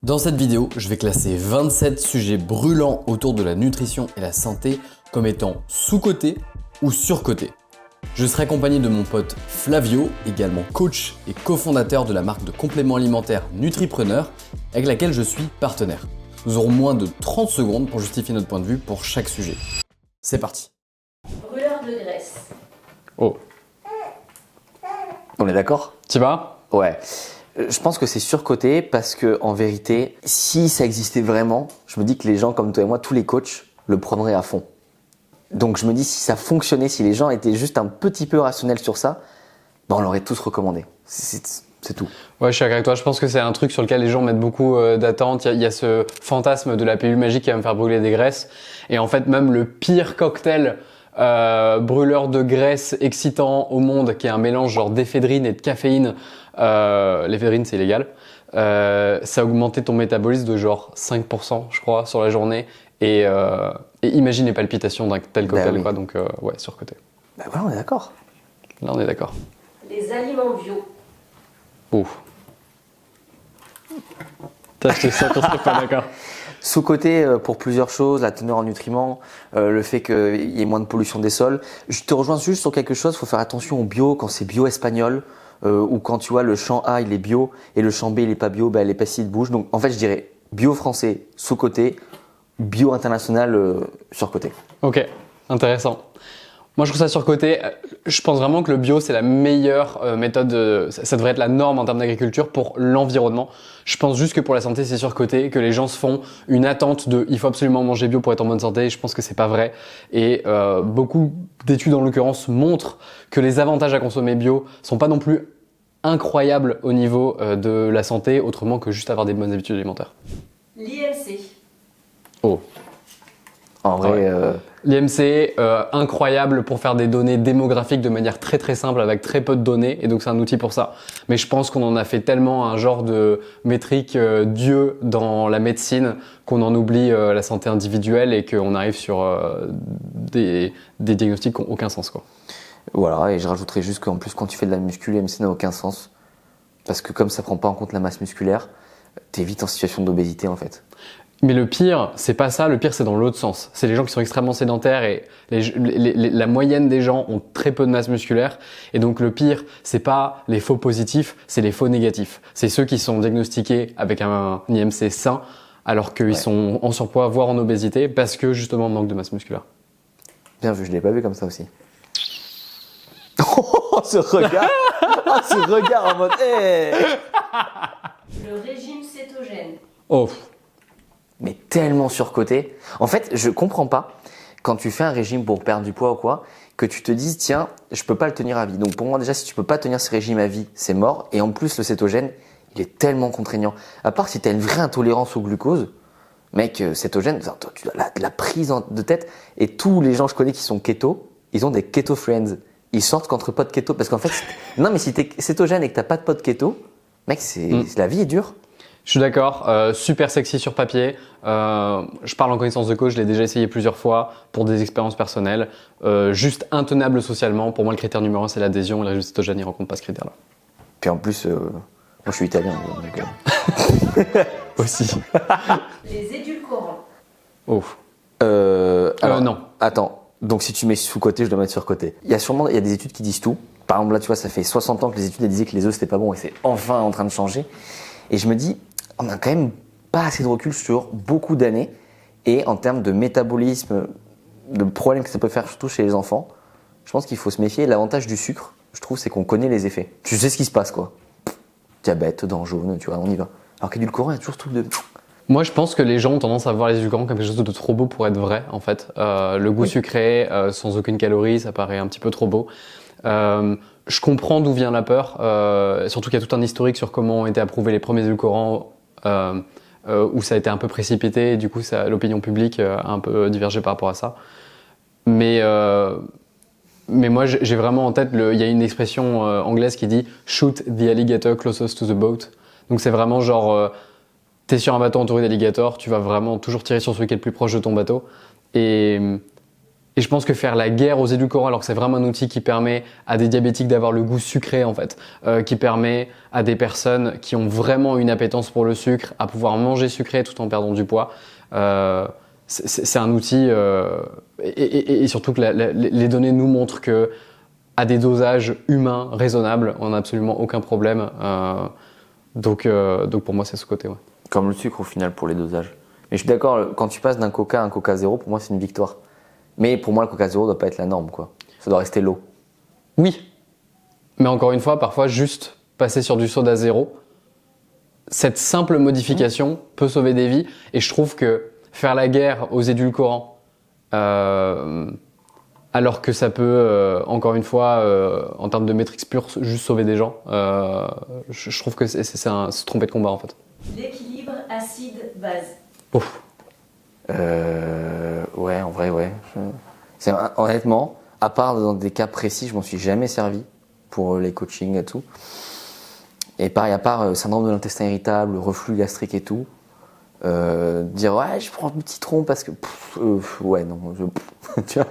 Dans cette vidéo, je vais classer 27 sujets brûlants autour de la nutrition et la santé comme étant sous-cotés ou surcotés. Je serai accompagné de mon pote Flavio, également coach et cofondateur de la marque de compléments alimentaires Nutripreneur, avec laquelle je suis partenaire. Nous aurons moins de 30 secondes pour justifier notre point de vue pour chaque sujet. C'est parti. Brûleur de graisse. Oh. On est d'accord? Tu vas? Ouais. Je pense que c'est surcoté parce que en vérité, si ça existait vraiment, je me dis que les gens comme toi et moi, tous les coachs, le prendraient à fond. Donc je me dis si ça fonctionnait, si les gens étaient juste un petit peu rationnels sur ça, ben on l'aurait tous recommandé. C'est tout. Ouais, je suis d'accord avec toi. Je pense que c'est un truc sur lequel les gens mettent beaucoup d'attente. Il y a ce fantasme de la pilule magique qui va me faire brûler des graisses. Et en fait, même le pire cocktail brûleur de graisse excitant au monde, qui est un mélange genre d'éphédrine et de caféine. L'éphédrine, c'est illégal. Ça a augmenté ton métabolisme de genre 5%, je crois, sur la journée. Et imagine les palpitations d'un tel cocktail, oui. quoi. Donc, ouais, surcoté. Ben voilà, on est d'accord. Là, on est d'accord. Les aliments bio. Ouf. T'as acheté ça qu'on serait pas d'accord. Sous-coté pour plusieurs choses, la teneur en nutriments, le fait qu'il y ait moins de pollution des sols. Je te rejoins juste sur quelque chose, il faut faire attention au bio quand c'est bio espagnol ou quand tu vois le champ A il est bio et le champ B il est pas bio, ben, les pesticides bougent. Donc en fait je dirais bio français sous-coté, bio international sur-coté. Ok, intéressant. Moi, je trouve ça surcoté. Je pense vraiment que le bio, c'est la meilleure méthode. Ça devrait être la norme en termes d'agriculture pour l'environnement. Je pense juste que pour la santé, c'est surcoté, que les gens se font une attente de « il faut absolument manger bio pour être en bonne santé ». Je pense que c'est pas vrai. Et beaucoup d'études, en l'occurrence, montrent que les avantages à consommer bio sont pas non plus incroyables au niveau de la santé, autrement que juste avoir des bonnes habitudes alimentaires. L'IMC. Oh. En vrai, L'IMC, incroyable pour faire des données démographiques de manière très très simple avec très peu de données, et donc c'est un outil pour ça. Mais je pense qu'on en a fait tellement un genre de métrique Dieu dans la médecine qu'on en oublie la santé individuelle et qu'on arrive sur des diagnostics qui n'ont aucun sens, quoi. voilà, et je rajouterais juste qu'en plus quand tu fais de la muscu, l'IMC n'a aucun sens. Parce que comme ça prend pas en compte la masse musculaire, t'es vite en situation d'obésité en fait. Mais le pire, c'est pas ça, le pire c'est dans l'autre sens. C'est les gens qui sont extrêmement sédentaires et la moyenne des gens ont très peu de masse musculaire. Et donc le pire, c'est pas les faux positifs, c'est les faux négatifs. C'est ceux qui sont diagnostiqués avec un IMC sain alors qu'ils sont en surpoids, voire en obésité, parce que justement manque de masse musculaire. Bien vu, je l'ai pas vu comme ça aussi. Oh, ce regard, oh, ce regard en mode hey. Le régime cétogène. Oh. Mais tellement surcoté. En fait, je comprends pas quand tu fais un régime pour perdre du poids ou quoi, que tu te dises tiens, je peux pas le tenir à vie. Donc pour moi déjà, si tu peux pas tenir ce régime à vie, c'est mort. Et en plus, le cétogène, il est tellement contraignant. À part si tu as une vraie intolérance au glucose, mec, cétogène, tu as la prise de tête. Et tous les gens que je connais qui sont keto, ils ont des keto friends. Ils sortent qu'entre potes keto. Parce qu'en fait, non mais si tu es cétogène et que t'as pas de potes keto, mec, la vie est dure. Je suis d'accord, super sexy sur papier. Je parle en connaissance de cause, je l'ai déjà essayé plusieurs fois pour des expériences personnelles. Juste intenable socialement. Pour moi, le critère numéro 1, c'est l'adhésion. Et le régime cétogène, il ne rencontre pas ce critère-là. Puis en plus, moi je suis italien. Donc, Aussi. Les édulcorants. Oh. alors, Non. Attends, donc si tu mets sous-côté, je dois mettre sur-côté. Il y a des études qui disent tout. Par exemple, là, tu vois, ça fait 60 ans que les études elles disaient que les œufs c'était pas bon et c'est enfin en train de changer. Et je me dis, on a quand même pas assez de recul sur beaucoup d'années et en termes de métabolisme, de problèmes que ça peut faire surtout chez les enfants, je pense qu'il faut se méfier. L'avantage du sucre, je trouve, c'est qu'on connaît les effets. Tu sais ce qui se passe, quoi. Diabète, dents jaunes, tu vois, on y va. Alors qu'édulcorant, il y a toujours ce truc de... Moi, je pense que les gens ont tendance à voir les édulcorants comme quelque chose de trop beau pour être vrai, en fait. Le goût sucré, sans aucune calorie, ça paraît un petit peu trop beau. Je comprends d'où vient la peur, surtout qu'il y a tout un historique sur comment ont été approuvés les premiers édulcorants, où ça a été un peu précipité, et du coup, l'opinion publique a un peu divergé par rapport à ça. Mais moi, j'ai vraiment en tête, il y a une expression anglaise qui dit « shoot the alligator closest to the boat ». Donc c'est vraiment genre, t'es sur un bateau entouré d'alligators, tu vas vraiment toujours tirer sur celui qui est le plus proche de ton bateau. Et Et je pense que faire la guerre aux édulcorants, alors que c'est vraiment un outil qui permet à des diabétiques d'avoir le goût sucré en fait, qui permet à des personnes qui ont vraiment une appétence pour le sucre à pouvoir manger sucré tout en perdant du poids, c'est un outil et surtout que les données nous montrent que à des dosages humains raisonnables, on n'a absolument aucun problème. Donc pour moi c'est ce côté. Ouais. Comme le sucre au final pour les dosages. Mais je suis d'accord, quand tu passes d'un coca à un coca zéro, pour moi c'est une victoire. Mais pour moi, le Coca Zéro doit pas être la norme, quoi. Ça doit rester l'eau. Oui, mais encore une fois, parfois juste passer sur du soda zéro, cette simple modification peut sauver des vies. Et je trouve que faire la guerre aux édulcorants, alors que ça peut, encore une fois, en termes de métriques pures, juste sauver des gens, je trouve que c'est se tromper de combat en fait. L'équilibre acide-base. Ouf. Ouais, en vrai, ouais. Honnêtement, à part dans des cas précis, je m'en suis jamais servi pour les coachings et tout. Et pareil, à part syndrome de l'intestin irritable, reflux gastrique et tout, dire ouais, je prends du citron parce que ouais, non, tu vois.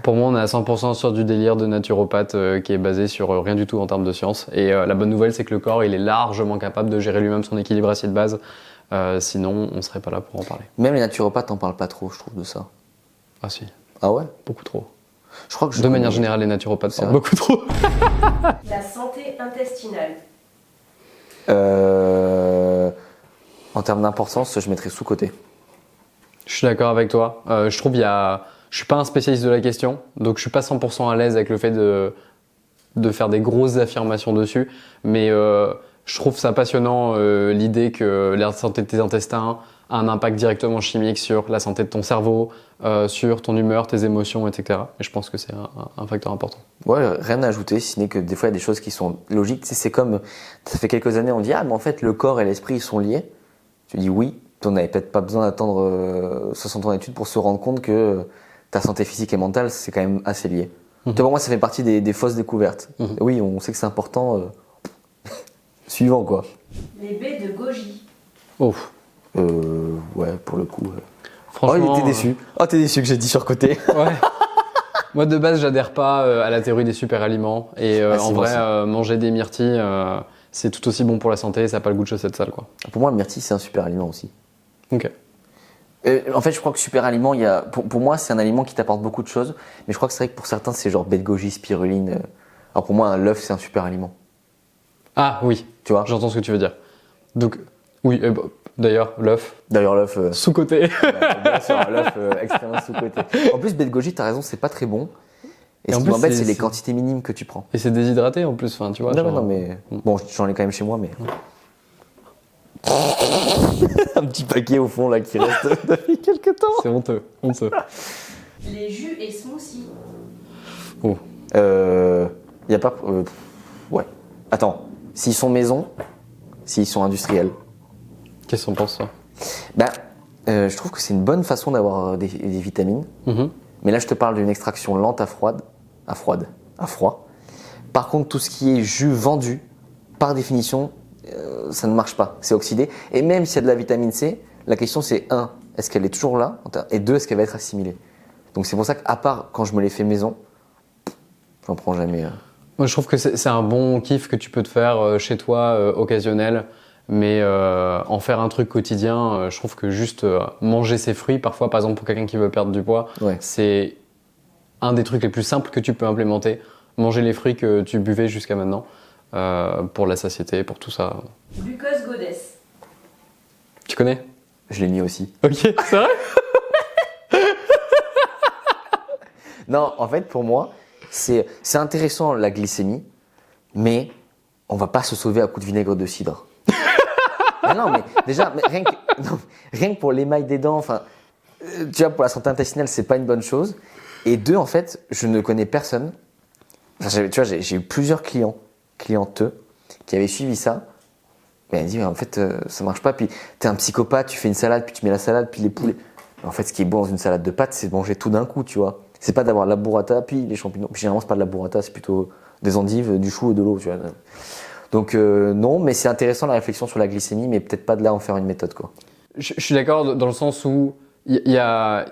Pour moi, on est à 100% sur du délire de naturopathe qui est basé sur rien du tout en termes de science. Et la bonne nouvelle, c'est que le corps, il est largement capable de gérer lui-même son équilibre acide-base. Sinon, on serait pas là pour en parler. Même les naturopathes n'en parlent pas trop, je trouve, de ça. Ah si. Ah ouais? Beaucoup trop. Je crois que de manière générale, les naturopathes parlent beaucoup trop. La santé intestinale. En termes d'importance, je mettrais sous-côté. Je suis d'accord avec toi. Je trouve je suis pas un spécialiste de la question, donc je suis pas 100% à l'aise avec le fait de faire des grosses affirmations dessus, mais je trouve ça passionnant l'idée que la santé de tes intestins a un impact directement chimique sur la santé de ton cerveau, sur ton humeur, tes émotions, etc. Et je pense que c'est un facteur important. Ouais, rien à ajouter, si ce n'est que des fois il y a des choses qui sont logiques. Tu sais, c'est comme, ça fait quelques années, on dit ah mais en fait le corps et l'esprit ils sont liés. Tu dis oui, on n'avait peut-être pas besoin d'attendre 60 ans d'études pour se rendre compte que ta santé physique et mentale c'est quand même assez lié. Tu vois, pour moi ça fait partie des fausses découvertes. Oui, on sait que c'est important. Suivant quoi. Les baies de goji. Oh. Ouais, pour le coup. Franchement, oh, il était déçu. Oh, t'es déçu que j'ai dit surcoté. Ouais. Moi, de base, j'adhère pas à la théorie des super aliments. Et en vrai, manger des myrtilles, c'est tout aussi bon pour la santé et ça n'a pas le goût de chaussettes sales, quoi. Pour moi, le myrtille, c'est un super aliment aussi. Ok. En fait, je crois que super aliment, pour moi, c'est un aliment qui t'apporte beaucoup de choses. Mais je crois que c'est vrai que pour certains, c'est genre baie de goji, spiruline. Alors pour moi, l'œuf, c'est un super aliment. Ah oui, tu vois. J'entends ce que tu veux dire. Donc, oui, d'ailleurs, l'œuf. Sous-côté. Bien sûr, l'œuf extrêmement sous-côté. En plus, baie de goji, t'as raison, c'est pas très bon. Et ce qui m'embête, c'est les quantités minimes que tu prends. Et c'est déshydraté en plus, enfin, tu vois. Non, mais bon, j'en ai quand même chez moi, mais. Un petit paquet au fond là qui reste depuis quelques temps. C'est honteux. Les jus et smoothies. Oh. Y a pas. Ouais. Attends. S'ils sont maison, s'ils sont industriels. Qu'est-ce qu'on pense ça? Je trouve que c'est une bonne façon d'avoir des vitamines. Mais là, je te parle d'une extraction lente à froid. Par contre, tout ce qui est jus vendu, par définition, ça ne marche pas. C'est oxydé. Et même s'il y a de la vitamine C, la question c'est 1, est-ce qu'elle est toujours là? Et 2, est-ce qu'elle va être assimilée? Donc c'est pour ça qu'à part quand je me les fais maison, j'en prends jamais. Moi, je trouve que c'est un bon kiff que tu peux te faire chez toi, occasionnel. Mais en faire un truc quotidien, je trouve que juste manger ses fruits, parfois par exemple pour quelqu'un qui veut perdre du poids, c'est un des trucs les plus simples que tu peux implémenter. Manger les fruits que tu buvais jusqu'à maintenant pour la satiété, pour tout ça. Glucose Goddess. Tu connais? Je l'ai mis aussi. Ok, c'est vrai? Non, en fait pour moi, c'est intéressant la glycémie, mais on va pas se sauver à coup de vinaigre de cidre. Non, mais déjà, rien que pour l'émail des dents, enfin, tu vois, pour la santé intestinale, c'est pas une bonne chose. Et 2, en fait, je ne connais personne. Enfin, tu vois, j'ai eu plusieurs clientes qui avaient suivi ça. Mais elles disent, en fait, ça marche pas. Puis t'es un psychopathe, tu fais une salade, puis tu mets la salade, puis les poulets. En fait, ce qui est bon dans une salade de pâtes, c'est de manger tout d'un coup, tu vois. C'est pas d'avoir la burrata, puis les champignons. Puis généralement, c'est pas de la burrata, c'est plutôt des endives, du chou et de l'eau, tu vois. Donc non, mais c'est intéressant la réflexion sur la glycémie, mais peut-être pas de là en faire une méthode, quoi. Je suis d'accord dans le sens où il y a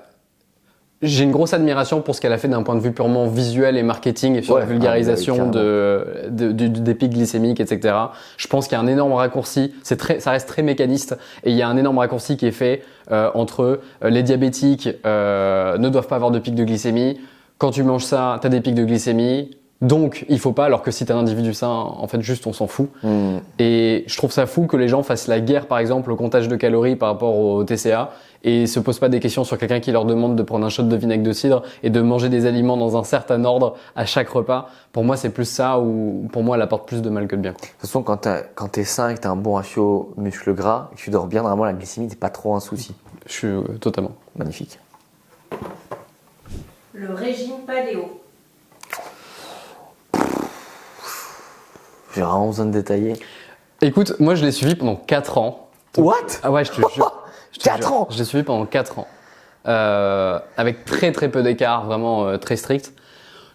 j'ai une grosse admiration pour ce qu'elle a fait d'un point de vue purement visuel et marketing et sur Ouais, la vulgarisation ah, des pics glycémiques, etc. Je pense qu'il y a un énorme raccourci. Ça reste très mécaniste et il y a un énorme raccourci qui est fait entre les diabétiques ne doivent pas avoir de pic de glycémie. Quand tu manges ça, t'as des pics de glycémie. Donc, il faut pas, alors que si t'es un individu sain, en fait, juste, on s'en fout. Et je trouve ça fou que les gens fassent la guerre, par exemple, au comptage de calories par rapport au TCA et se posent pas des questions sur quelqu'un qui leur demande de prendre un shot de vinaigre de cidre et de manger des aliments dans un certain ordre à chaque repas. Pour moi, c'est plus ça ou pour moi, elle apporte plus de mal que de bien, quoi. De toute façon, quand t'es sain et que t'as un bon ratio muscle-gras et que tu dors bien, normalement, la glycémie n'est pas trop un souci. Je suis totalement. Magnifique. Le régime paléo. J'ai vraiment besoin de détailler. Écoute, moi, je l'ai suivi pendant 4 ans. What? Ah ouais, je te jure. Je te 4 jure. ans? Je l'ai suivi pendant 4 ans. Avec très très peu d'écart, vraiment très strict.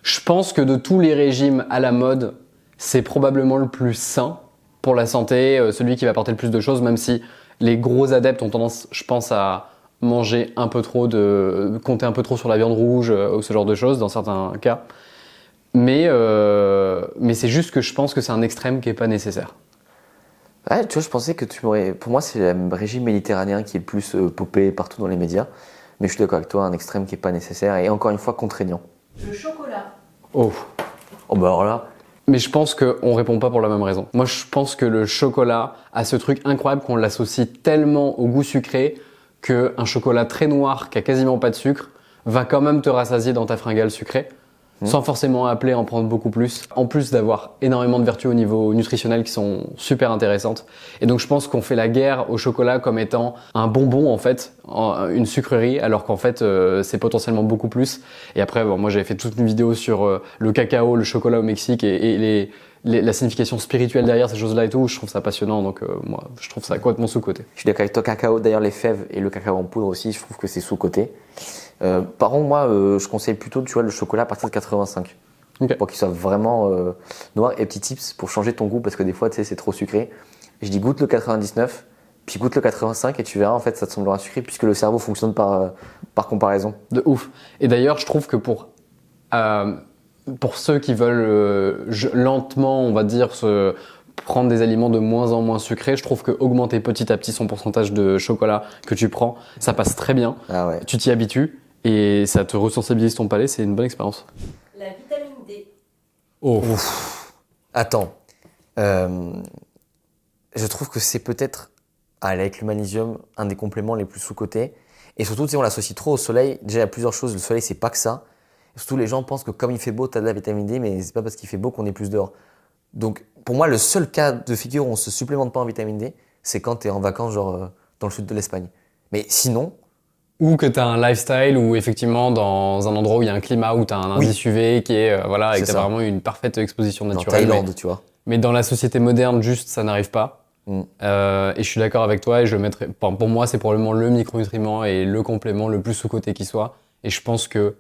Je pense que de tous les régimes à la mode, c'est probablement le plus sain pour la santé, celui qui va apporter le plus de choses, même si les gros adeptes ont tendance, je pense, à manger un peu trop, compter un peu trop sur la viande rouge ou ce genre de choses dans certains cas. Mais c'est juste que je pense que c'est un extrême qui est pas nécessaire. Ouais, tu vois, je pensais que tu m'aurais. Pour moi, c'est le régime méditerranéen qui est le plus popé partout dans les médias. Mais je suis d'accord avec toi, un extrême qui est pas nécessaire et encore une fois contraignant. Le chocolat. Oh. Oh bah alors là. Mais je pense qu'on répond pas pour la même raison. Moi, je pense que le chocolat a ce truc incroyable qu'on l'associe tellement au goût sucré qu'un chocolat très noir qui a quasiment pas de sucre va quand même te rassasier dans ta fringale sucrée. Sans forcément appeler à en prendre beaucoup plus, en plus d'avoir énormément de vertus au niveau nutritionnel qui sont super intéressantes. Et donc je pense qu'on fait la guerre au chocolat comme étant un bonbon en fait, une sucrerie, alors qu'en fait c'est potentiellement beaucoup plus. Et après, bon, moi j'avais fait toute une vidéo sur le cacao, le chocolat au Mexique et la signification spirituelle derrière ces choses-là et tout. Je trouve ça passionnant, donc moi je trouve ça complètement sous-coté. Je suis d'accord avec toi, cacao. D'ailleurs, les fèves et le cacao en poudre aussi, je trouve que c'est sous-coté. Par contre, moi, je conseille plutôt, tu vois, le chocolat à partir de 85. Okay. Pour qu'il soit vraiment noir. Et petit tips pour changer ton goût, parce que des fois, tu sais, c'est trop sucré. Et je dis goûte le 99, puis goûte le 85 et tu verras, en fait, ça te semblera sucré puisque le cerveau fonctionne par comparaison. De ouf. Et d'ailleurs, je trouve que pour ceux qui veulent lentement, on va dire, prendre des aliments de moins en moins sucrés, je trouve que augmenter petit à petit son pourcentage de chocolat que tu prends, ça passe très bien. Ah ouais. Tu t'y habitues et ça te resensibilise ton palais, c'est une bonne expérience. La vitamine D. Oh. Attends. Je trouve que c'est peut-être, avec le magnésium, un des compléments les plus sous-cotés. Et surtout, tu sais, on l'associe trop au soleil. Déjà, il y a plusieurs choses. Le soleil, c'est pas que ça. Et surtout, les gens pensent que comme il fait beau, tu as de la vitamine D, mais c'est pas parce qu'il fait beau qu'on est plus dehors. Donc, pour moi, le seul cas de figure où on se supplémente pas en vitamine D, c'est quand tu es en vacances, genre dans le sud de l'Espagne. Mais sinon. Ou que tu as un lifestyle où, effectivement, dans un endroit où il y a un climat, où tu as un indice UV qui est, voilà, et que tu as vraiment une parfaite exposition naturelle. En Thaïlande, tu vois. Mais dans la société moderne, juste, ça n'arrive pas. Et je suis d'accord avec toi et je mettrais. Pour moi, c'est probablement le micronutriment et le complément le plus sous-coté qui soit. Et je pense que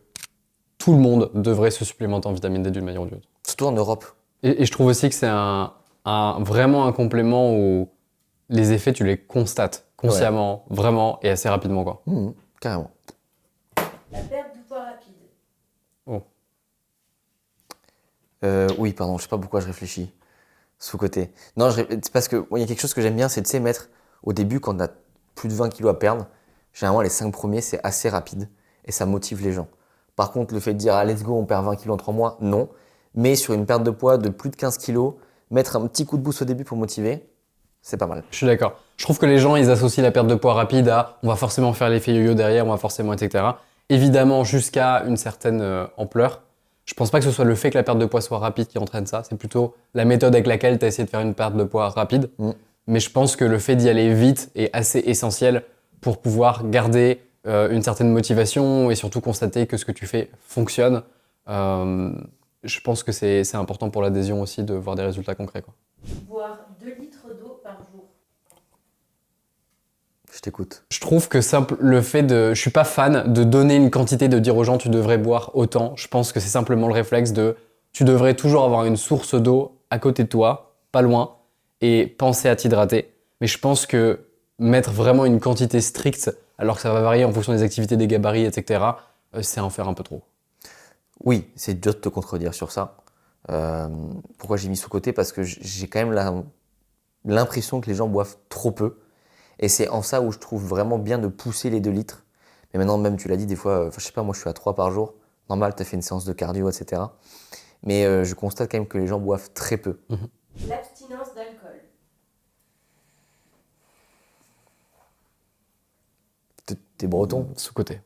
tout le monde devrait se supplémenter en vitamine D d'une manière ou d'une autre. Surtout en Europe. Et je trouve aussi que c'est vraiment un complément où les effets, tu les constates consciemment, vraiment et assez rapidement, quoi. Carrément. La perte du poids rapide. Oh. Oui, pardon, je sais pas pourquoi je réfléchis. Sous-côté. Non, c'est parce que il y a quelque chose que j'aime bien, c'est de, tu sais, mettre au début, quand on a plus de 20 kilos à perdre, généralement les 5 premiers, c'est assez rapide et ça motive les gens. Par contre, le fait de dire, ah, let's go, on perd 20 kilos en 3 mois, non. Mais sur une perte de poids de plus de 15 kilos, mettre un petit coup de boost au début pour motiver, c'est pas mal. Je suis d'accord. Je trouve que les gens, ils associent la perte de poids rapide à on va forcément faire l'effet yo-yo derrière, on va forcément, etc. Évidemment, jusqu'à une certaine ampleur. Je pense pas que ce soit le fait que la perte de poids soit rapide qui entraîne ça. C'est plutôt la méthode avec laquelle tu as essayé de faire une perte de poids rapide. Mais je pense que le fait d'y aller vite est assez essentiel pour pouvoir garder une certaine motivation et surtout constater que ce que tu fais fonctionne. Je pense que c'est important pour l'adhésion aussi de voir des résultats concrets, quoi. Boire 2 litres d'eau par jour. Je t'écoute. Je trouve que le fait je suis pas fan de donner une quantité, de dire aux gens tu devrais boire autant. Je pense que c'est simplement le réflexe de tu devrais toujours avoir une source d'eau à côté de toi, pas loin, et penser à t'hydrater. Mais je pense que mettre vraiment une quantité stricte, alors que ça va varier en fonction des activités, des gabarits, etc., c'est en faire un peu trop. Oui, c'est dur de te contredire sur ça. Pourquoi j'ai mis sous-côté? Parce que j'ai quand même l'impression que les gens boivent trop peu. Et c'est en ça où je trouve vraiment bien de pousser les 2 litres. Mais maintenant, même tu l'as dit, des fois, je sais pas, moi je suis à 3 par jour. Normal, tu as fait une séance de cardio, etc. Mais je constate quand même que les gens boivent très peu. L'abstinence d'alcool. T'es breton? Sous-côté.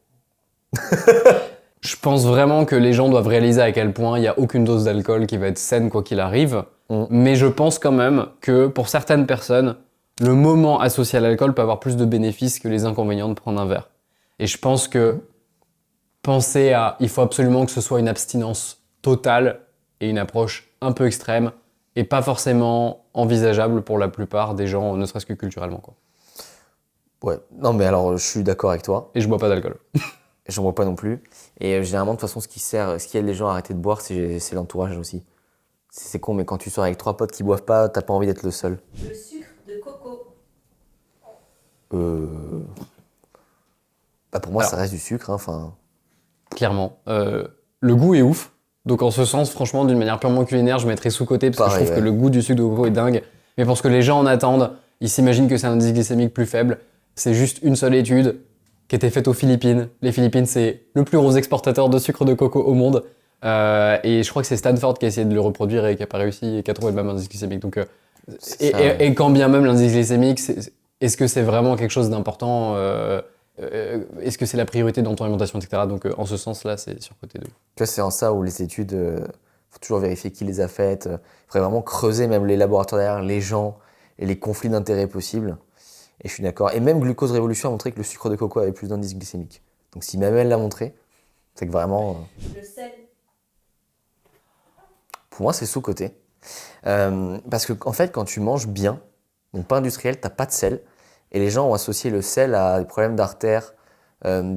Je pense vraiment que les gens doivent réaliser à quel point il n'y a aucune dose d'alcool qui va être saine quoi qu'il arrive. Mais je pense quand même que pour certaines personnes, le moment associé à l'alcool peut avoir plus de bénéfices que les inconvénients de prendre un verre. Et je pense que penser à il faut absolument que ce soit une abstinence totale et une approche un peu extrême et pas forcément envisageable pour la plupart des gens, ne serait-ce que culturellement, quoi. Ouais, non mais alors je suis d'accord avec toi. Et je bois pas d'alcool. J'en bois pas non plus. Et généralement, de toute façon, ce qui aide les gens à arrêter de boire, c'est l'entourage aussi. C'est con, mais quand tu sors avec 3 potes qui boivent pas, t'as pas envie d'être le seul. Le sucre de coco. Bah pour moi, Alors. ça reste du sucre. Enfin, Clairement. Le goût est ouf. Donc en ce sens, franchement, d'une manière purement culinaire, je mettrais sous-côté parce que Pareil, je trouve ouais. que le goût du sucre de coco est dingue. Mais pour ce que les gens en attendent, ils s'imaginent que c'est un indice glycémique plus faible. C'est juste une seule étude qui a été faite aux Philippines. Les Philippines, c'est le plus gros exportateur de sucre de coco au monde. Et je crois que c'est Stanford qui a essayé de le reproduire et qui n'a pas réussi et qui a trouvé le même indice glycémique. Donc, c'est ça, ouais. et quand bien même l'indice glycémique, est-ce que c'est vraiment quelque chose d'important est-ce que c'est la priorité dans ton alimentation, etc. Donc en ce sens-là, c'est surcoté de. Tu vois, c'est en ça où les études, faut toujours vérifier qui les a faites. Il faudrait vraiment creuser même les laboratoires derrière, les gens et les conflits d'intérêts possibles. Et je suis d'accord. Et même Glucose Révolution a montré que le sucre de coco avait plus d'indice glycémique. Donc si même elle l'a montré, c'est que vraiment, Le sel. pour moi, c'est sous-coté. Parce que en fait, quand tu manges bien, donc pas industriel, t'as pas de sel. Et les gens ont associé le sel à des problèmes d'artères,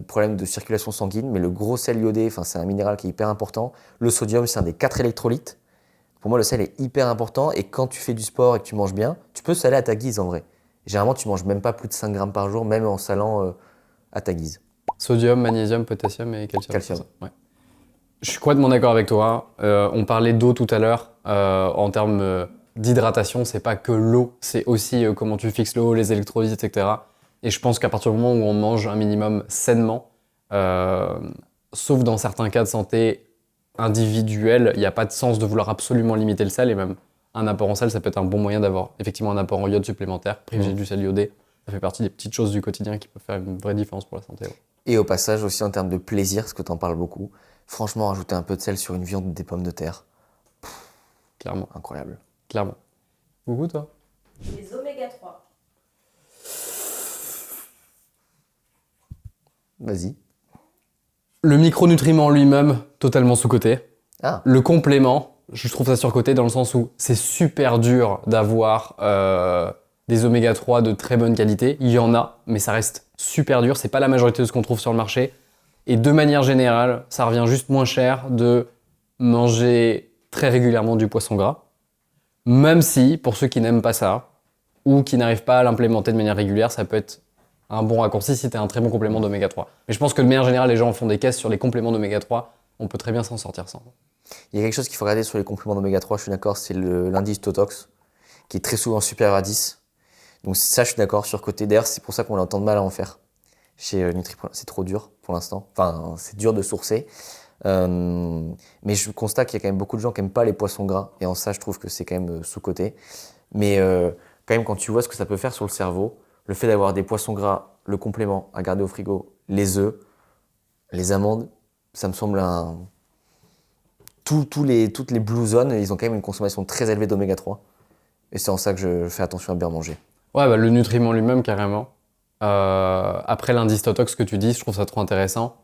problèmes de circulation sanguine. Mais le gros sel iodé, c'est un minéral qui est hyper important. Le sodium, c'est un des 4 électrolytes. Pour moi, le sel est hyper important. Et quand tu fais du sport et que tu manges bien, tu peux saler à ta guise en vrai. Généralement, tu manges même pas plus de 5 grammes par jour, même en salant à ta guise. Sodium, magnésium, potassium et calcium. Calcium. C'est ça, ouais. Je suis complètement d'accord avec toi. On parlait d'eau tout à l'heure. En termes d'hydratation, c'est pas que l'eau, c'est aussi comment tu fixes l'eau, les électrolytes, etc. Et je pense qu'à partir du moment où on mange un minimum sainement, sauf dans certains cas de santé individuels, il n'y a pas de sens de vouloir absolument limiter le sel. Et même un apport en sel, ça peut être un bon moyen d'avoir effectivement un apport en iode supplémentaire, privilégier du sel iodé. Ça fait partie des petites choses du quotidien qui peuvent faire une vraie différence pour la santé. Ouais. Et au passage, aussi en termes de plaisir, parce que tu en parles beaucoup, franchement, rajouter un peu de sel sur une viande, des pommes de terre, Clairement, incroyable. clairement. Coucou toi. Les oméga 3. Vas-y. Le micronutriment lui-même, totalement sous-coté. Ah, Le complément, je trouve ça surcoté dans le sens où c'est super dur d'avoir des oméga 3 de très bonne qualité. Il y en a, mais ça reste super dur. C'est pas la majorité de ce qu'on trouve sur le marché. Et de manière générale, ça revient juste moins cher de manger très régulièrement du poisson gras. Même si, pour ceux qui n'aiment pas ça, ou qui n'arrivent pas à l'implémenter de manière régulière, ça peut être un bon raccourci si tu as un très bon complément d'oméga 3. Mais je pense que de manière générale, les gens font des caisses sur les compléments d'oméga 3. On peut très bien s'en sortir sans. il y a quelque chose qu'il faut regarder sur les compléments d'oméga 3, je suis d'accord, c'est l'indice Totox, qui est très souvent supérieur à 10. Donc ça, je suis d'accord, surcoté. D'ailleurs, c'est pour ça qu'on a autant de mal à en faire. Chez Nutripro, c'est trop dur pour l'instant. Enfin, c'est dur de sourcer. Mais je constate qu'il y a quand même beaucoup de gens qui n'aiment pas les poissons gras. Et en ça, je trouve que c'est quand même sous-coté. Mais quand même, quand tu vois ce que ça peut faire sur le cerveau, le fait d'avoir des poissons gras, le complément à garder au frigo, les œufs, les amandes, ça me semble un... toutes les blue zones, ils ont quand même une consommation très élevée d'oméga 3. Et c'est en ça que je fais attention à bien manger. Ouais, bah, le nutriment lui-même, carrément. Après l'indice Totox que tu dis, je trouve ça trop intéressant.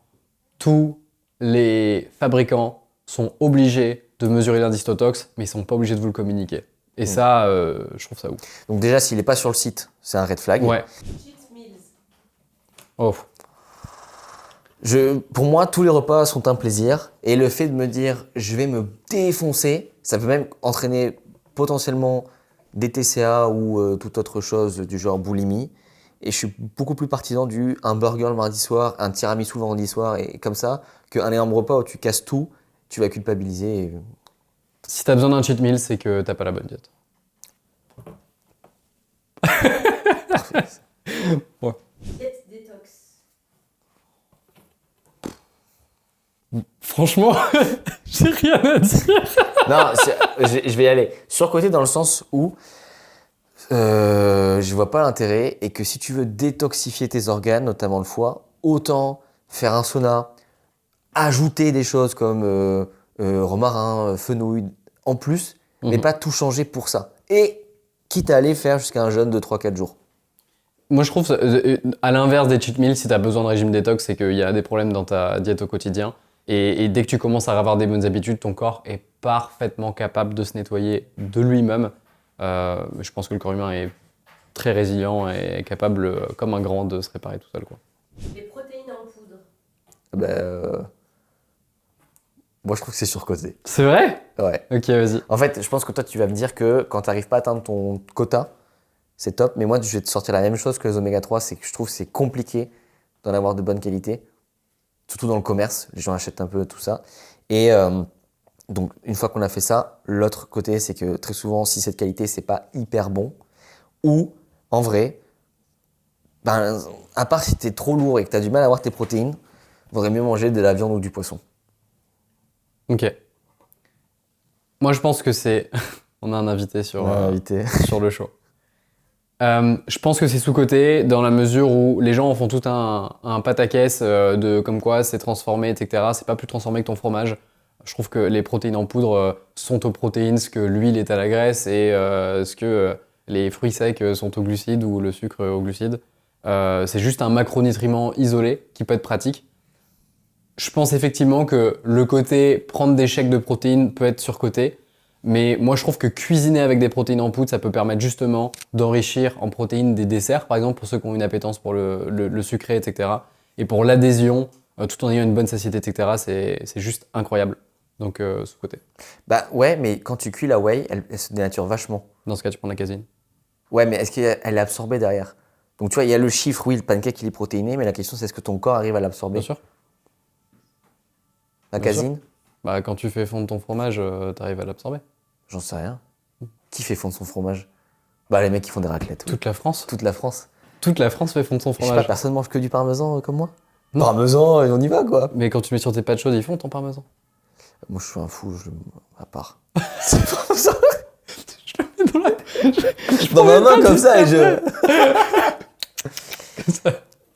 Tous les fabricants sont obligés de mesurer l'indice Totox, mais ils sont pas obligés de vous le communiquer. Et ça, je trouve ça ouf. Donc déjà, s'il n'est pas sur le site, c'est un red flag. Ouais. Cheat meals. Oh. Pour moi, tous les repas sont un plaisir. Et le fait de me dire, je vais me défoncer, ça peut même entraîner potentiellement des TCA ou toute autre chose du genre boulimie. Et je suis beaucoup plus partisan un burger le mardi soir, un tiramisu le vendredi soir et comme ça, qu'un énorme repas où tu casses tout, tu vas culpabiliser. Si t'as besoin d'un cheat meal, c'est que t'as pas la bonne diète. Diète détox. Franchement, j'ai rien à dire. Non, je vais y aller. Surcoté dans le sens où je vois pas l'intérêt et que si tu veux détoxifier tes organes, notamment le foie, autant faire un sauna, ajouter des choses comme romarin, fenouil en plus, mais pas tout changer pour ça. Et quitte à aller faire jusqu'à un jeûne de 3-4 jours. Moi, je trouve, à l'inverse des cheat meals, si t'as besoin de régime détox, c'est qu'il y a des problèmes dans ta diète au quotidien. Et dès que tu commences à avoir des bonnes habitudes, ton corps est parfaitement capable de se nettoyer de lui-même. Je pense que le corps humain est très résilient et est capable, comme un grand, de se réparer tout seul, quoi. Les protéines en poudre. Moi, je trouve que c'est surcoté. C'est vrai ? Ouais. Ok, vas-y. En fait, je pense que toi, tu vas me dire que quand tu n'arrives pas à atteindre ton quota, c'est top. Mais moi, je vais te sortir la même chose que les oméga 3, c'est que je trouve que c'est compliqué d'en avoir de bonne qualité. Surtout dans le commerce, les gens achètent un peu tout ça. Et donc, une fois qu'on a fait ça, l'autre côté, c'est que très souvent, si cette qualité, c'est pas hyper bon, ou en vrai, à part si t'es trop lourd et que t'as du mal à avoir tes protéines, vaudrait mieux manger de la viande ou du poisson. Ok. Moi, je pense que c'est... On a un invité sur le show. Je pense que c'est sous-coté dans la mesure où les gens en font tout un pataquès de comme quoi c'est transformé, etc. C'est pas plus transformé que ton fromage. Je trouve que les protéines en poudre sont aux protéines, ce que l'huile est à la graisse et ce que les fruits secs sont aux glucides ou le sucre aux glucides. C'est juste un macronutriment isolé qui peut être pratique. Je pense effectivement que le côté prendre des shakes de protéines peut être surcoté. Mais moi, je trouve que cuisiner avec des protéines en poudre, ça peut permettre justement d'enrichir en protéines des desserts, par exemple, pour ceux qui ont une appétence pour le sucré, etc. Et pour l'adhésion, tout en ayant une bonne satiété, etc., c'est juste incroyable. Donc, sous-côté. Bah ouais, mais quand tu cuis la whey, elle se dénature vachement. Dans ce cas, tu prends de la caséine. Ouais, mais est-ce qu'elle est absorbée derrière? Donc tu vois, il y a le chiffre, oui, le pancake, il est protéiné, mais la question, c'est est-ce que ton corps arrive à l'absorber? Bien sûr. La Bien caséine? Bah, quand tu fais fondre ton fromage, t'arrives à l'absorber. J'en sais rien. Qui fait fondre son fromage? Bah les mecs qui font des raclettes. Oui. Toute la France. Toute la France. Toute la France fait fondre son Je sais fromage. pas, personne mange que du parmesan comme moi? Non. Parmesan, et on y va quoi. Mais quand tu mets sur tes pâtes chaudes, ils font ton parmesan. Moi je suis un fou, à part. C'est pas ça. Je le mets dans la... Dans ma main comme ça et je...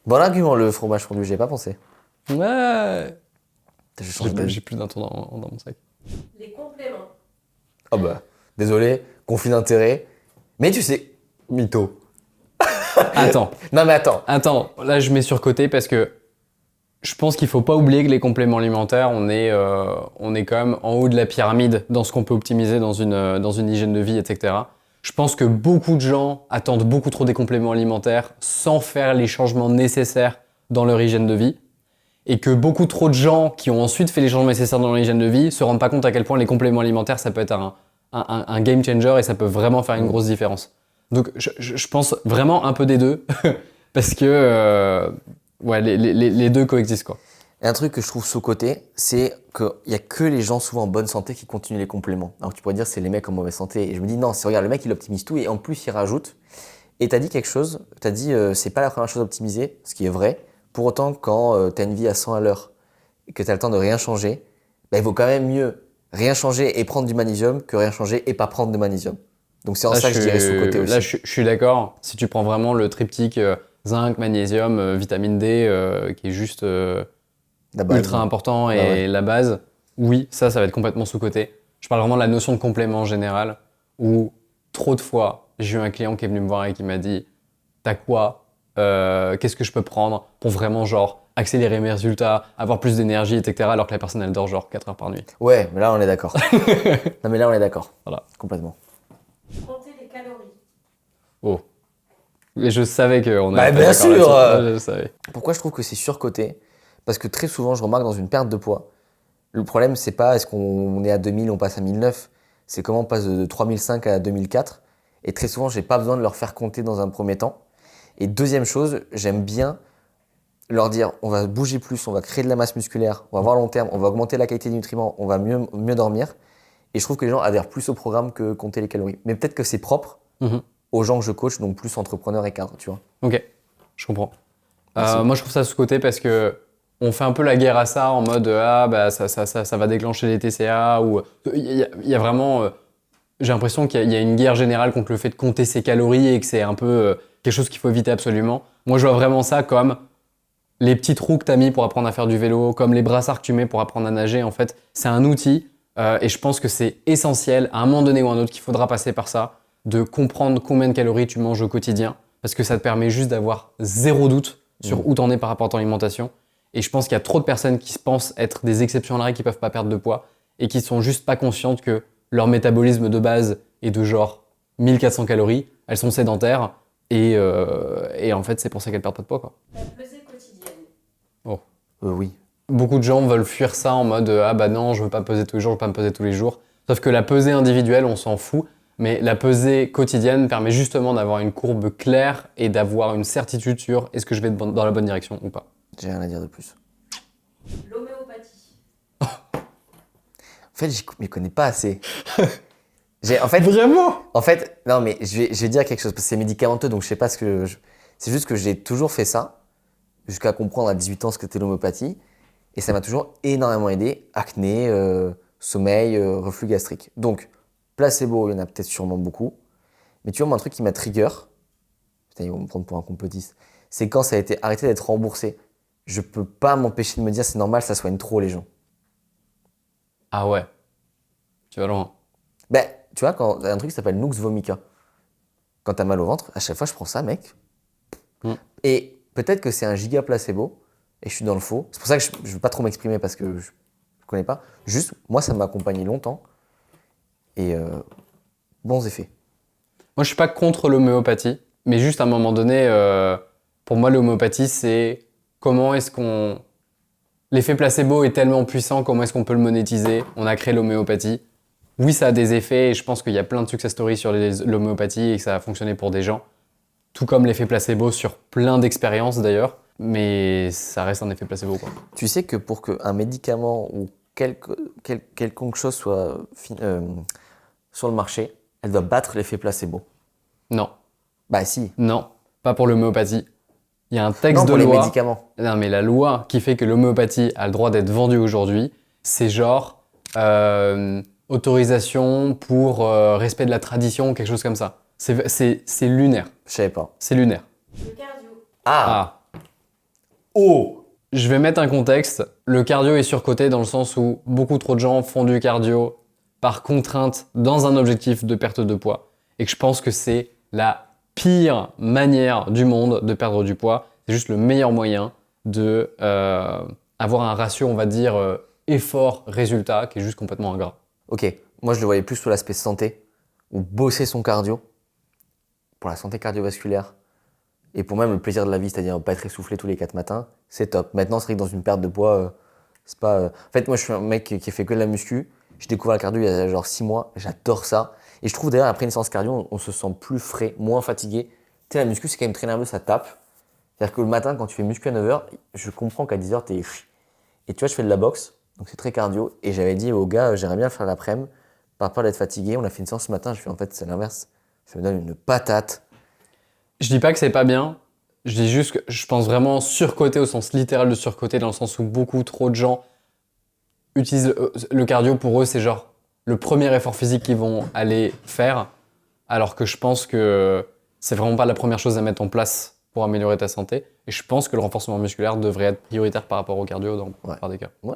Bon argument, le fromage fondu, j'y ai pas pensé. Ouais. Je change d'avis. J'ai plus d'un ton dans mon sac. Les compléments. Ah bah, désolé, conflit d'intérêt. Mais tu sais, mytho. Attends. Non mais attends. Attends, là je mets sur côté parce que je pense qu'il faut pas oublier que les compléments alimentaires, on est quand même en haut de la pyramide dans ce qu'on peut optimiser dans une hygiène de vie, etc. Je pense que beaucoup de gens attendent beaucoup trop des compléments alimentaires sans faire les changements nécessaires dans leur hygiène de vie. Et que beaucoup trop de gens qui ont ensuite fait les changements nécessaires dans leur hygiène de vie se rendent pas compte à quel point les compléments alimentaires, ça peut être un game changer et ça peut vraiment faire une grosse différence. Donc je pense vraiment un peu des deux parce que ouais, les deux coexistent quoi. Et un truc que je trouve sous-coté, c'est qu'il y a que les gens souvent en bonne santé qui continuent les compléments. Alors tu pourrais dire c'est les mecs en mauvaise santé. Et je me dis non, c'est regarde, le mec il optimise tout et en plus il rajoute. Et t'as dit quelque chose, t'as dit c'est pas la première chose à optimiser, ce qui est vrai. Pour autant, quand t'as une vie à 100 à l'heure et que t'as le temps de rien changer, bah, il vaut quand même mieux rien changer et prendre du magnésium que rien changer et pas prendre de magnésium. Donc c'est en ça que je dirais sous-côté aussi. Là, je suis d'accord. Si tu prends vraiment le triptyque zinc, magnésium, vitamine D, qui est juste ultra important et ouais. la base, oui, ça va être complètement sous-côté. Je parle vraiment de la notion de complément en général, où trop de fois, j'ai eu un client qui est venu me voir et qui m'a dit « T'as quoi ? Qu'est-ce que je peux prendre pour vraiment genre accélérer mes résultats, avoir plus d'énergie, etc. » alors que la personne, elle dort genre 4 heures par nuit. Ouais, mais là on est d'accord. Non mais là on est d'accord. Voilà. Complètement. Compter les calories. Oh. Et je savais qu'on Bah, allait bien pas d'accord sûr, là-dessus. Je le savais. Pourquoi je trouve que c'est surcoté? Parce que très souvent, je remarque dans une perte de poids, le problème, c'est pas est-ce qu'on est à 2000, on passe à 1009, c'est comment on passe de 3005 à 2004. Et très souvent, j'ai pas besoin de leur faire compter dans un premier temps. Et deuxième chose, j'aime bien leur dire on va bouger plus, on va créer de la masse musculaire, on va voir long terme, on va augmenter la qualité des nutriments, on va mieux dormir. Et je trouve que les gens adhèrent plus au programme que compter les calories. Mais peut-être que c'est propre aux gens que je coach, donc plus entrepreneurs et cadres, tu vois. Ok, je comprends. Moi, je trouve ça sous-côté parce que on fait un peu la guerre à ça en mode ça va déclencher les TCA ou il y a vraiment j'ai l'impression qu'il y a une guerre générale contre le fait de compter ses calories et que c'est un peu quelque chose qu'il faut éviter absolument. Moi, je vois vraiment ça comme les petits trous que tu as mis pour apprendre à faire du vélo, comme les brassards que tu mets pour apprendre à nager. En fait, c'est un outil et je pense que c'est essentiel à un moment donné ou à un autre qu'il faudra passer par ça, de comprendre combien de calories tu manges au quotidien parce que ça te permet juste d'avoir zéro doute sur où t'en es par rapport à ton alimentation. Et je pense qu'il y a trop de personnes qui se pensent être des exceptions à la règle qui peuvent pas perdre de poids et qui sont juste pas conscientes que leur métabolisme de base est de genre 1400 calories, elles sont sédentaires et en fait c'est pour ça qu'elles perdent pas de poids quoi. La pesée quotidienne. Oui. Beaucoup de gens veulent fuir ça en mode ah bah non je veux pas peser tous les jours, je veux pas me peser tous les jours. Sauf que la pesée individuelle on s'en fout, mais la pesée quotidienne permet justement d'avoir une courbe claire et d'avoir une certitude sur est-ce que je vais dans la bonne direction ou pas. J'ai rien à dire de plus. L'homéopathie. En fait, je m'y connais pas assez. Vraiment? En fait, non, mais je vais dire quelque chose, parce que c'est médicamenteux, donc je sais pas ce que... C'est juste que j'ai toujours fait ça, jusqu'à comprendre à 18 ans ce que c'était l'homéopathie, et ça m'a toujours énormément aidé. Acné, sommeil, reflux gastrique. Donc, placebo, il y en a peut-être sûrement beaucoup, mais tu vois, moi, un truc qui m'a trigger, putain, ils vont me prendre pour un complotiste, c'est quand ça a été arrêté d'être remboursé. Je peux pas m'empêcher de me dire c'est normal, ça soigne trop les gens. Ah ouais, tu vas loin. Ben, tu vois, quand un truc qui s'appelle Nux vomica, quand t'as mal au ventre, à chaque fois je prends ça, mec. Et peut-être que c'est un giga placebo, et je suis dans le faux. C'est pour ça que je veux pas trop m'exprimer parce que je connais pas. Juste, moi, ça m'a accompagné longtemps, et bons effets. Moi, je suis pas contre l'homéopathie, mais juste à un moment donné, pour moi, l'homéopathie, c'est comment est-ce qu'on... L'effet placebo est tellement puissant, comment est-ce qu'on peut le monétiser? On a créé l'homéopathie. Oui, ça a des effets, et je pense qu'il y a plein de success stories sur l'homéopathie et que ça a fonctionné pour des gens. Tout comme l'effet placebo sur plein d'expériences d'ailleurs, mais ça reste un effet placebo, quoi. Tu sais que pour qu'un médicament ou quelconque chose soit sur le marché, elle doit battre l'effet placebo. Non. Bah si. Non, pas pour l'homéopathie. Il y a un texte Non, pour de les loi. médicaments. Non, mais la loi qui fait que l'homéopathie a le droit d'être vendue aujourd'hui, c'est genre autorisation pour respect de la tradition, quelque chose comme ça. C'est lunaire. Je savais pas. C'est lunaire. Le cardio. Ah. Oh. Je vais mettre un contexte. Le cardio est surcoté dans le sens où beaucoup trop de gens font du cardio par contrainte dans un objectif de perte de poids. Et que je pense que c'est la pire manière du monde de perdre du poids. C'est juste le meilleur moyen de avoir un ratio, on va dire, effort-résultat qui est juste complètement ingrat. Ok, moi je le voyais plus sur l'aspect santé, ou bosser son cardio, pour la santé cardiovasculaire, et pour même le plaisir de la vie, c'est-à-dire pas être essoufflé tous les 4 matins, c'est top. Maintenant, c'est vrai que dans une perte de poids, c'est pas... En fait, moi je suis un mec qui fait que de la muscu, j'ai découvert le cardio il y a genre 6 mois, j'adore ça. Et je trouve d'ailleurs, après une séance cardio, on se sent plus frais, moins fatigué. Tu sais, la muscu, c'est quand même très nerveux, ça tape. C'est-à-dire que le matin, quand tu fais muscu à 9h, je comprends qu'à 10h, t'es... Et tu vois, je fais de la boxe, donc c'est très cardio. Et j'avais dit au gars, j'aimerais bien le faire l'après-midi, par peur d'être fatigué. On a fait une séance ce matin, je fais en fait, c'est l'inverse. Ça me donne une patate. Je dis pas que c'est pas bien, je dis juste que je pense vraiment surcoté au sens littéral de surcoté, dans le sens où beaucoup trop de gens utilisent le cardio, pour eux, c'est genre le premier effort physique qu'ils vont aller faire, alors que je pense que c'est vraiment pas la première chose à mettre en place pour améliorer ta santé. Et je pense que le renforcement musculaire devrait être prioritaire par rapport au cardio dans la plupart des cas. Ouais.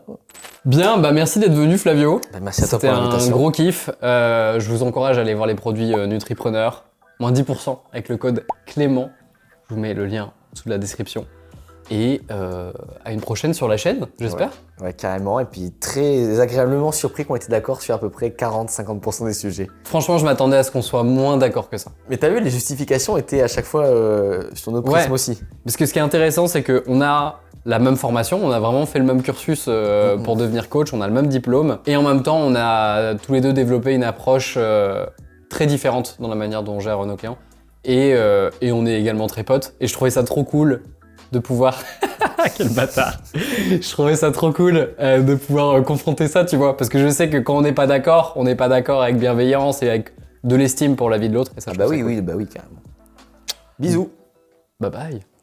Bien, bah merci d'être venu Flavio. Bah, merci à toi C'était pour l'invitation. un gros kiff. Je vous encourage à aller voir les produits Nutripreneur. Moins 10% avec le code Clément. Je vous mets le lien en dessous de la description. Et à une prochaine sur la chaîne, j'espère. Ouais, carrément. Et puis très agréablement surpris qu'on était d'accord sur à peu près 40-50% des sujets. Franchement, je m'attendais à ce qu'on soit moins d'accord que ça. Mais t'as vu, les justifications étaient à chaque fois sur nos prismes aussi. Parce que ce qui est intéressant, c'est qu'on a la même formation, on a vraiment fait le même cursus pour devenir coach, on a le même diplôme. Et en même temps, on a tous les deux développé une approche très différente dans la manière dont on gère nos clients. et on est également très potes. Et je trouvais ça trop cool de pouvoir... Quel bâtard. Je trouvais ça trop cool de pouvoir confronter ça, tu vois. Parce que je sais que quand on n'est pas d'accord avec bienveillance et avec de l'estime pour la vie de l'autre. Et ça, Ah je bah trouve oui, ça cool. oui, bah oui, carrément. Bisous. Bye bye.